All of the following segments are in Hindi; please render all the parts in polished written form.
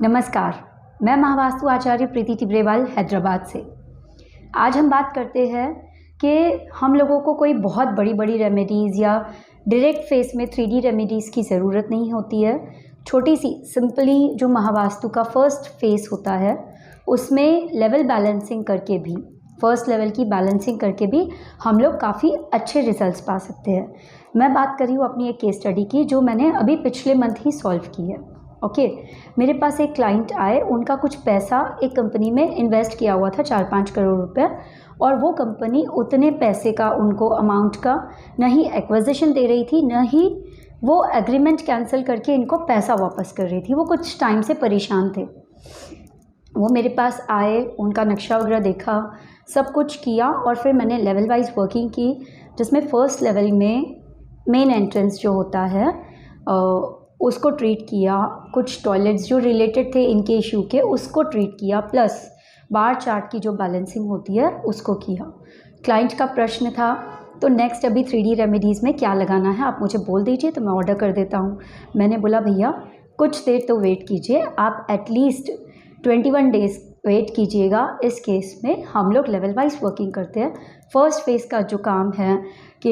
नमस्कार, मैं महावास्तु आचार्य प्रीति टिब्रेवाल हैदराबाद से। आज हम बात करते हैं कि हम लोगों को कोई बहुत बड़ी बड़ी रेमेडीज़ या डायरेक्ट फेस में 3D रेमेडीज़ की ज़रूरत नहीं होती है। छोटी सी सिंपली जो महावास्तु का फर्स्ट फेस होता है उसमें लेवल बैलेंसिंग करके भी, फर्स्ट लेवल की बैलेंसिंग करके भी हम लोग काफ़ी अच्छे रिजल्ट्स पा सकते हैं। मैं बात कर रही हूँ अपनी एक केस स्टडी की जो मैंने अभी पिछले मंथ ही सॉल्व की है। मेरे पास एक क्लाइंट आए, उनका कुछ पैसा एक कंपनी में इन्वेस्ट किया हुआ था 4-5 करोड़ रुपए, और वो कंपनी उतने पैसे का उनको अमाउंट का न ही एक्विजिशन दे रही थी, न ही वो एग्रीमेंट कैंसिल करके इनको पैसा वापस कर रही थी। वो कुछ टाइम से परेशान थे। वो मेरे पास आए, उनका नक्शा वगैरह देखा, सब कुछ किया और फिर मैंने लेवल वाइज वर्किंग की, जिसमें फ़र्स्ट लेवल में मेन एंट्रेंस जो होता है उसको ट्रीट किया, कुछ टॉयलेट्स जो रिलेटेड थे इनके इशू के उसको ट्रीट किया, प्लस बार चार्ट की जो बैलेंसिंग होती है उसको किया। क्लाइंट का प्रश्न था तो नेक्स्ट अभी 3D रेमेडीज़ में क्या लगाना है आप मुझे बोल दीजिए तो मैं ऑर्डर कर देता हूँ। मैंने बोला भैया कुछ देर तो वेट कीजिए, आप एटलीस्ट 21 डेज़ वेट कीजिएगा। इस केस में हम लोग लेवल वाइज वर्किंग करते हैं। फर्स्ट फेज़ का जो काम है कि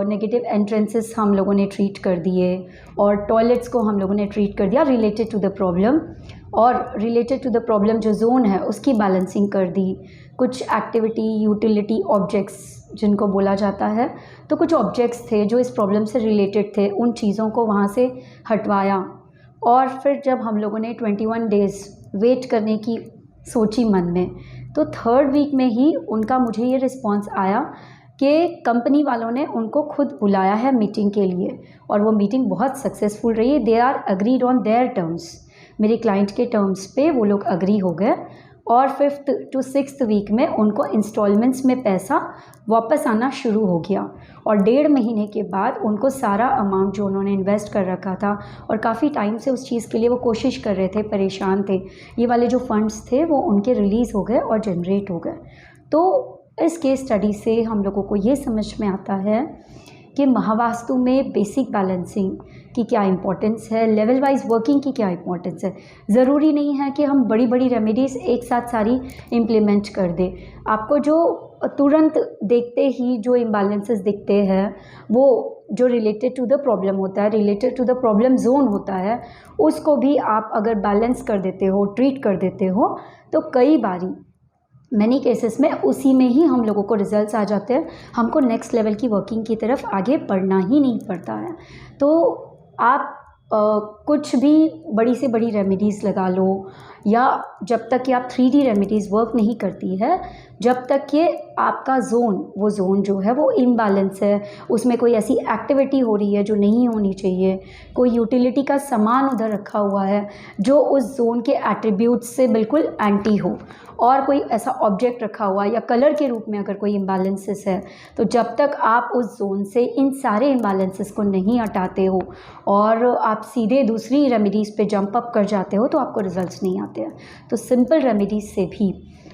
नेगेटिव एंट्रेंसेस हम लोगों ने ट्रीट कर दिए और टॉयलेट्स को हम लोगों ने ट्रीट कर दिया रिलेटेड टू द प्रॉब्लम, और रिलेटेड टू द प्रॉब्लम जो जोन है उसकी बैलेंसिंग कर दी। कुछ एक्टिविटी यूटिलिटी ऑब्जेक्ट्स जिनको बोला जाता है, तो कुछ ऑब्जेक्ट्स थे जो इस प्रॉब्लम से रिलेटेड थे, उन चीज़ों को वहाँ से हटवाया। और फिर जब हम लोगों ने 21 डेज़ वेट करने की सोची मन में, तो थर्ड वीक में ही उनका मुझे ये रिस्पॉन्स आया कि कंपनी वालों ने उनको खुद बुलाया है मीटिंग के लिए, और वो मीटिंग बहुत सक्सेसफुल रही है। They are agreed on their terms, मेरे क्लाइंट के टर्म्स पे वो लोग अग्री हो गए, और 5th to 6th वीक में उनको इंस्टॉलमेंट्स में पैसा वापस आना शुरू हो गया। और 1.5 महीने के बाद उनको सारा अमाउंट जो उन्होंने इन्वेस्ट कर रखा था, और काफ़ी टाइम से उस चीज़ के लिए वो कोशिश कर रहे थे, परेशान थे, ये वाले जो फंड्स थे वो उनके रिलीज़ हो गए और जनरेट हो गए। तो इस केस स्टडी से हम लोगों को ये समझ में आता है कि महावास्तु में बेसिक बैलेंसिंग की क्या इंपॉर्टेंस है, लेवल वाइज वर्किंग की क्या इंपॉर्टेंस है। ज़रूरी नहीं है कि हम बड़ी बड़ी रेमेडीज़ एक साथ सारी इम्प्लीमेंट कर दें। आपको जो तुरंत देखते ही जो इम्बैलेंसेस दिखते हैं, वो जो रिलेटेड टू द प्रॉब्लम होता है, related to the problem zone होता है, उसको भी आप अगर बैलेंस कर देते हो, ट्रीट कर देते हो, तो कई बारी मैनी केसेस में उसी में ही हम लोगों को रिजल्ट्स आ जाते हैं। हमको नेक्स्ट लेवल की वर्किंग की तरफ आगे बढ़ना ही नहीं पड़ता है। तो आप कुछ भी बड़ी से बड़ी रेमेडीज़ लगा लो, या जब तक कि आप 3D रेमेडीज़ वर्क नहीं करती है, जब तक कि आपका वो जोन जो है वो इम्बैलेंस है, उसमें कोई ऐसी एक्टिविटी हो रही है जो नहीं होनी चाहिए, कोई यूटिलिटी का सामान उधर रखा हुआ है जो उस जोन के एट्रीब्यूट्स से बिल्कुल एंटी हो, और कोई ऐसा ऑब्जेक्ट रखा हुआ या कलर के रूप में अगर कोई इम्बैलेंसेस है, तो जब तक आप उस जोन से इन सारे इम्बैलेंसेस को नहीं हटाते हो और आप सीधे दूसरी रेमेडीज़ पे जंप अप कर जाते हो, तो आपको रिजल्ट्स नहीं आते हैं। तो सिंपल रेमेडीज़ से भी,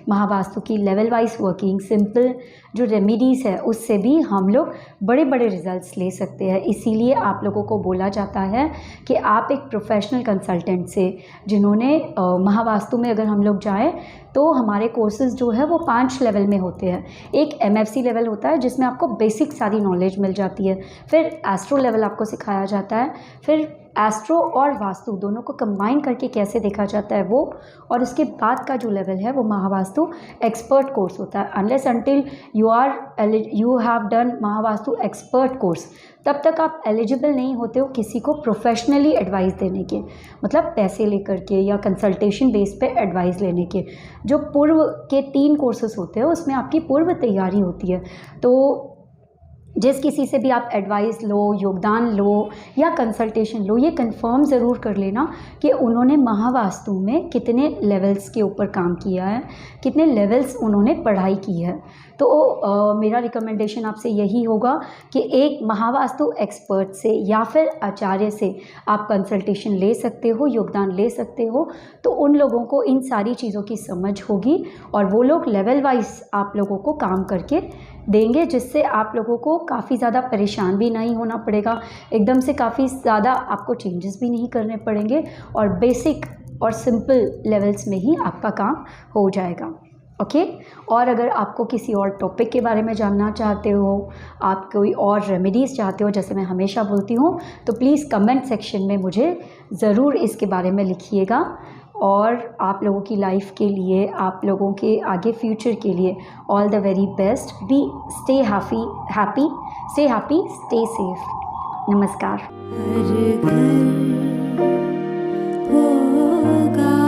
महावास्तु की लेवल वाइज वर्किंग, सिंपल जो रेमेडीज़ है उससे भी हम लोग बड़े बड़े रिजल्ट्स ले सकते हैं। इसीलिए आप लोगों को बोला जाता है कि आप एक प्रोफेशनल कंसल्टेंट से, जिन्होंने महावास्तु में अगर हम लोग जाएं तो हमारे कोर्सेज़ जो है वो 5 लेवल में होते हैं। एक MFC लेवल होता है जिसमें आपको बेसिक सारी नॉलेज मिल जाती है, फिर एस्ट्रो लेवल आपको सिखाया जाता है, फिर एस्ट्रो और वास्तु दोनों को कंबाइन करके कैसे देखा जाता है वो, और उसके बाद का जो लेवल है वो महावास्तु एक्सपर्ट कोर्स होता है। Unless until you have done Mahavastu expert course, तब तक आप एलिजिबल नहीं होते हो किसी को प्रोफेशनली एडवाइस देने के, मतलब पैसे लेकर के या कंसल्टेशन बेस पे एडवाइस लेने के। जो पूर्व के 3 कोर्सेज होते हैं उसमें आपकी पूर्व तैयारी होती है। तो जिस किसी से भी आप एडवाइस लो, योगदान लो या कंसल्टेशन लो, ये कंफर्म ज़रूर कर लेना कि उन्होंने महावास्तु में कितने लेवल्स के ऊपर काम किया है, कितने लेवल्स उन्होंने पढ़ाई की है। तो मेरा रिकमेंडेशन आपसे यही होगा कि एक महावास्तु एक्सपर्ट से या फिर आचार्य से आप कंसल्टेशन ले सकते हो, योगदान ले सकते हो। तो उन लोगों को इन सारी चीज़ों की समझ होगी और वो लोग लेवल वाइज आप लोगों को काम करके देंगे, जिससे आप लोगों को काफ़ी ज़्यादा परेशान भी नहीं होना पड़ेगा, एकदम से काफ़ी ज़्यादा आपको चेंजेस भी नहीं करने पड़ेंगे और बेसिक और सिंपल लेवल्स में ही आपका काम हो जाएगा। ओके और अगर आपको किसी और टॉपिक के बारे में जानना चाहते हो, आप कोई और रेमेडीज़ चाहते हो, जैसे मैं हमेशा बोलती हूँ, तो प्लीज़ कमेंट सेक्शन में मुझे ज़रूर इसके बारे में लिखिएगा। और आप लोगों की लाइफ के लिए, आप लोगों के आगे फ्यूचर के लिए all the very best. Be stay happy, stay safe. नमस्कार। हर घर होगा